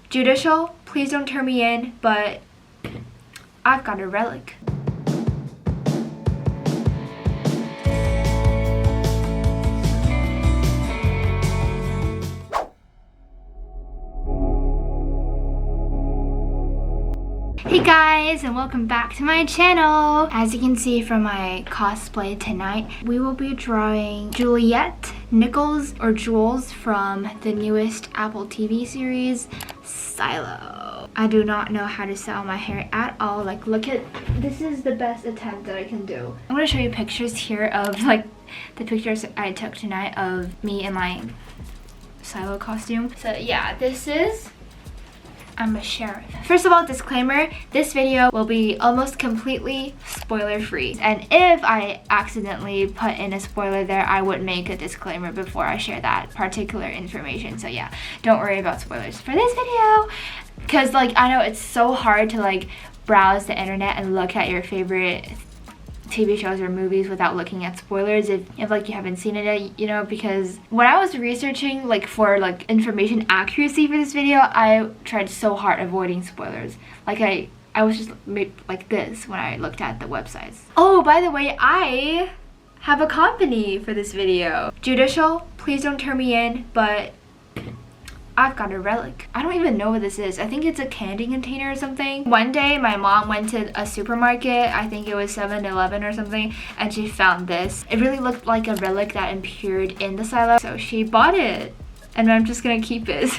Judicial, please don't turn me in, but I've got a relic. Hey guys, and welcome back to my channel. As you can see from my cosplay tonight, we will be drawing Juliette Nichols or Jules from the newest Apple TV series, Silo. I do not know how to style my hair at all. Like, look at, this is the best attempt that I can do. I'm gonna show you pictures here of like the pictures I took tonight of me in my Silo costume. So yeah, this is, I'm a sheriff. First of all, disclaimer, this video will be almost completely spoiler free. And if I accidentally put in a spoiler there, I would make a disclaimer before I share that particular information. So yeah, don't worry about spoilers for this video. Cause like, I know it's so hard to like browse the internet and look at your favorite TV shows or movies without looking at spoilers if like you haven't seen it yet, you know, because when I was researching like for like information accuracy for this video, I tried so hard avoiding spoilers. Like I was just like this when I looked at the websites. Oh, by the way, I have a company for this video. Judicial, please don't turn me in, but I've got a relic. I don't even know what this is. I think it's a candy container or something. One day my mom went to a supermarket, I think it was 7-Eleven or something, and she found this. It really looked like a relic that appeared in the Silo, so she bought it and I'm just gonna keep it.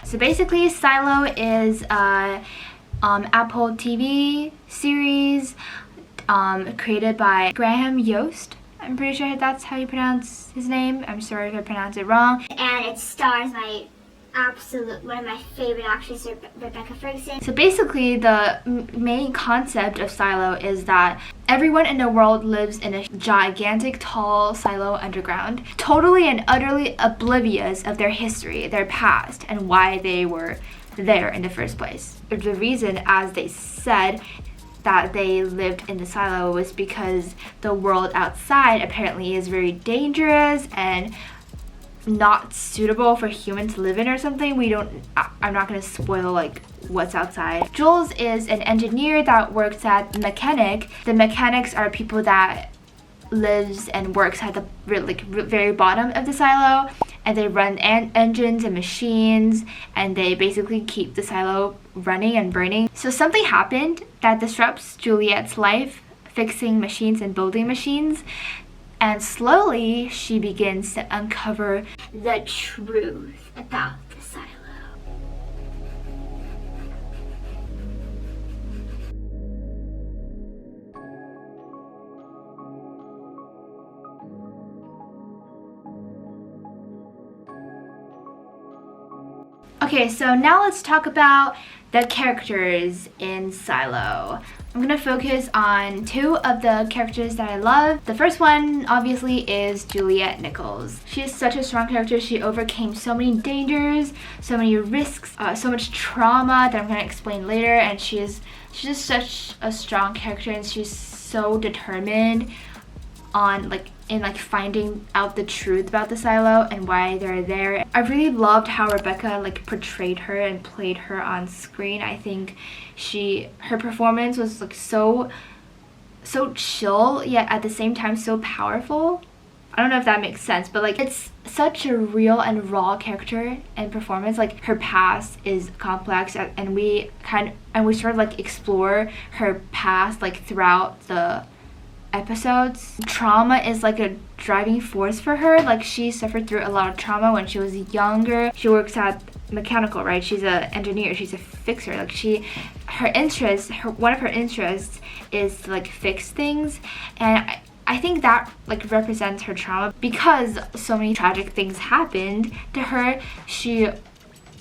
So basically, Silo is a Apple TV series created by Graham Yost. I'm pretty sure that's how you pronounce his name. I'm sorry if I pronounce it wrong. And it stars one of my favorite actresses, Rebecca Ferguson. So basically, the main concept of Silo is that everyone in the world lives in a gigantic, tall silo underground, totally and utterly oblivious of their history, their past, and why they were there in the first place. The reason, as they said, that they lived in the silo was because the world outside apparently is very dangerous and not suitable for humans to live in or something. I'm not gonna spoil like what's outside. Jules is an engineer that works at mechanic. The mechanics are people that lives and works at the very bottom of the silo, and they run engines and machines, and they basically keep the silo running and burning. So something happened that disrupts Juliette's life, fixing machines and building machines. And slowly, she begins to uncover the truth about the silo. Okay, so now let's talk about the characters in Silo. I'm gonna focus on two of the characters that I love. The first one, obviously, is Juliette Nichols. She is such a strong character. She overcame so many dangers, so many risks, so much trauma that I'm gonna explain later, and she's just such a strong character, and she's so determined on finding out the truth about the silo and why they're there. I really loved how Rebecca portrayed her and played her on screen. I think her performance was so chill, yet at the same time so powerful. I don't know if that makes sense, but it's such a real and raw character and performance. Her past is complex, and we sort of explore her past throughout the episodes. Trauma is a driving force for her. She suffered through a lot of trauma when she was younger. She works at mechanical, right? She's an engineer, she's a fixer. One of her interests is to fix things, and I think that represents her trauma because so many tragic things happened to her. She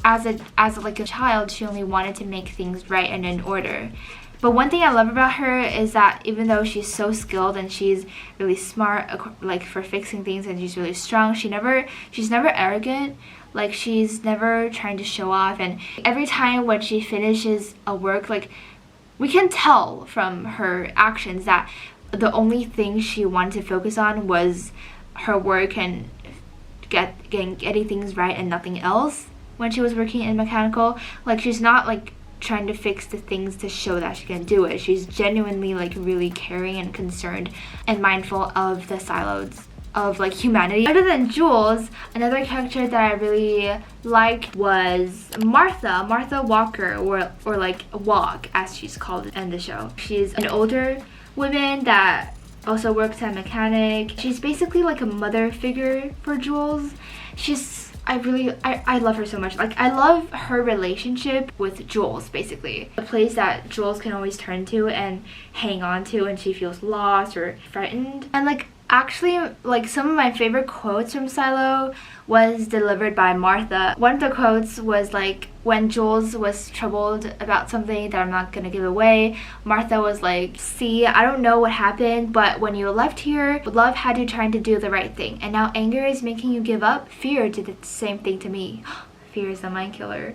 as a child, she only wanted to make things right and in order. But one thing I love about her is that even though she's so skilled and she's really smart for fixing things, and she's really strong, she's never arrogant. She's never trying to show off, and every time when she finishes a work, we can tell from her actions that the only thing she wanted to focus on was her work and getting things right and nothing else when she was working in mechanical. Like, she's not like trying to fix the things to show that she can do it. She's genuinely like really caring and concerned and mindful of the silos of like humanity. Other than Jules, another character that I really liked was Martha Walker, or like Walk as she's called in the show. She's an older woman that also works at mechanic. She's basically like a mother figure for Jules. I love her so much. Like, I love her relationship with Jules, basically. A place that Jules can always turn to and hang on to when she feels lost or frightened. And like, actually, like, some of my favorite quotes from Silo was delivered by Martha. One of the quotes was like, when Jules was troubled about something that I'm not gonna give away, Martha was like, see, I don't know what happened, but when you left here, love had you trying to do the right thing, and now anger is making you give up. Fear did the same thing to me. Fear is the mind killer.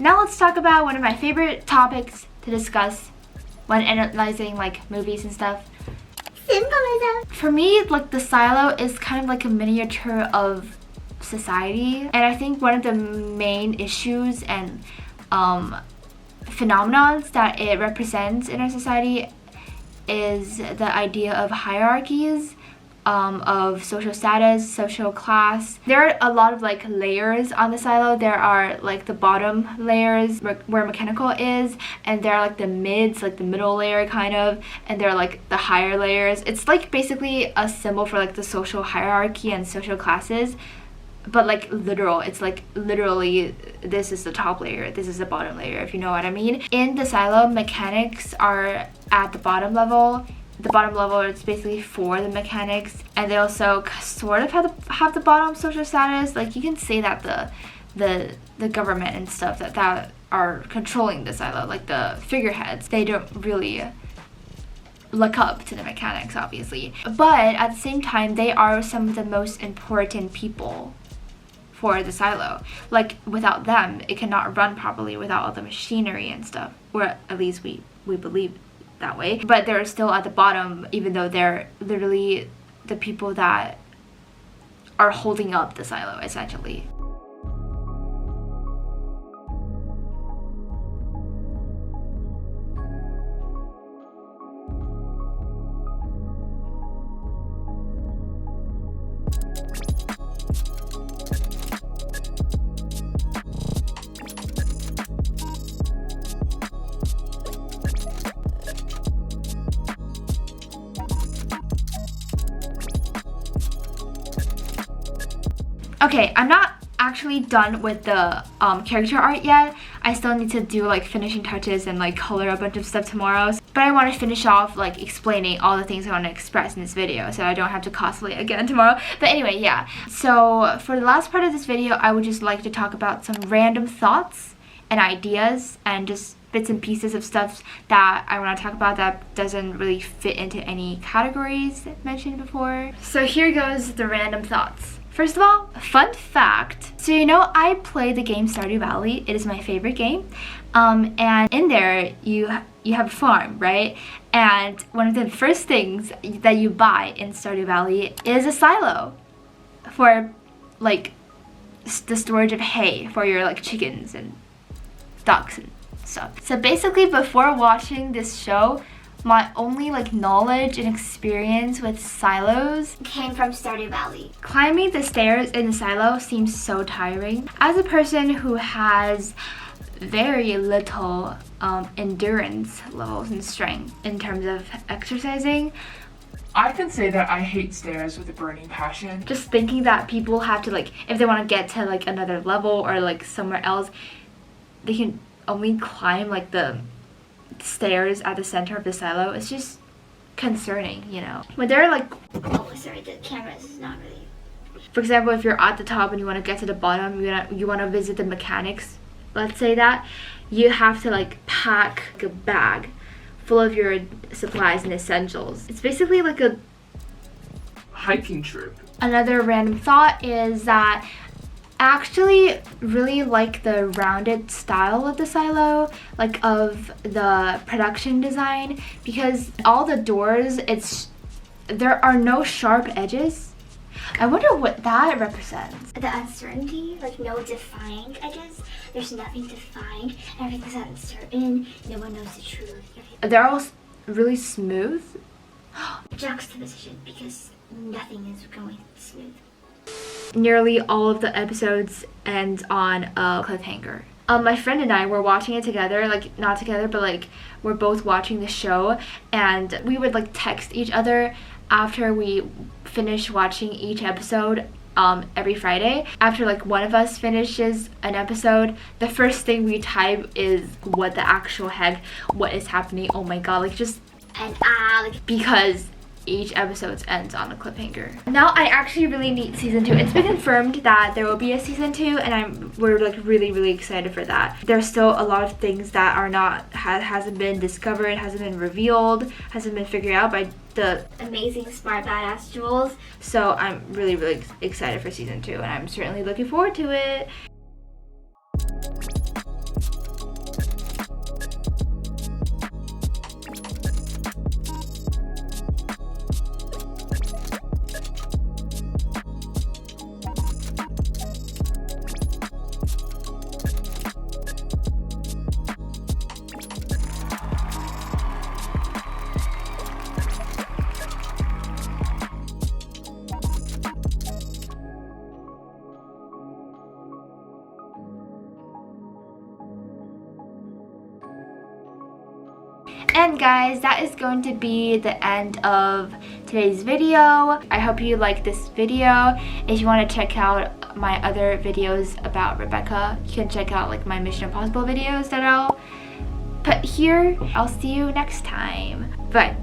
Now let's talk about one of my favorite topics to discuss when analyzing like movies and stuff. Symbolism. For me, like, the silo is kind of like a miniature of society, and I think one of the main issues and phenomenons that it represents in our society is the idea of hierarchies, of social status, social class. There are a lot of like layers on the silo. There are like the bottom layers where mechanical is, and there are like the mids, like the middle layer kind of, and there are like the higher layers. It's like basically a symbol for like the social hierarchy and social classes, but like literal. It's like literally, this is the top layer, this is the bottom layer, if you know what I mean. In the silo, mechanics are at the bottom level. The bottom level is basically for the mechanics, and they also sort of have the bottom social status. Like, you can say that the government and stuff that are controlling the silo, like the figureheads, they don't really look up to the mechanics, obviously. But at the same time, they are some of the most important people for the silo. Like, without them, it cannot run properly without all the machinery and stuff, or at least we believe that way. But they're still at the bottom, even though they're literally the people that are holding up the silo, essentially. Okay, I'm not actually done with the character art yet. I still need to do like finishing touches and like color a bunch of stuff tomorrow. But I want to finish off like explaining all the things I want to express in this video, so I don't have to cosplay again tomorrow. But anyway, yeah. So for the last part of this video, I would just like to talk about some random thoughts and ideas and just bits and pieces of stuff that I want to talk about that doesn't really fit into any categories mentioned before. So here goes the random thoughts. First of all, fun fact. So you know, I play the game Stardew Valley. It is my favorite game. And in there, you have a farm, right? And one of the first things that you buy in Stardew Valley is a silo for like the storage of hay for your like chickens and ducks and stuff. So basically, before watching this show, my only like knowledge and experience with silos Came from Stardew Valley. Climbing the stairs in a silo seems so tiring. As a person who has very little endurance levels and strength in terms of exercising, I can say that I hate stairs with a burning passion. just thinking that people have to like, if they want to get to like another level or like somewhere else, they can only climb like the stairs at the center of the silo. It's just concerning, you know. When they're like, Oh, sorry, the camera is not really. for example, if you're at the top and you want to get to the bottom, you want to visit the mechanics, let's say that, you have to like pack a bag full of your supplies and essentials. It's basically like a hiking trip. Another random thought is that I actually really like the rounded style of the silo, like of the production design, because all the doors, there are no sharp edges. I wonder what that represents. The uncertainty, like no defined edges. There's nothing defined. Everything's uncertain. No one knows the truth. They're all really smooth. Juxtaposition, because nothing is going smooth. Nearly all of the episodes end on a cliffhanger. My friend and I were watching it together, like not together, but like we're both watching the show, and we would like text each other after we finished watching each episode every Friday. After like one of us finishes an episode, the first thing we type is what the actual heck, what is happening, oh my god, like just because each episode ends on a cliffhanger. Now I actually really need season 2. It's been confirmed that there will be a season 2, and we're like really excited for that. There's still a lot of things that are not hasn't been discovered, hasn't been revealed, hasn't been figured out by the amazing, smart, badass Jules. So I'm really excited for season 2, and I'm certainly looking forward to it. And guys, that is going to be the end of today's video. I hope you liked this video. If you want to check out my other videos about Rebecca, you can check out like my Mission Impossible videos that I'll put here. I'll see you next time. Bye.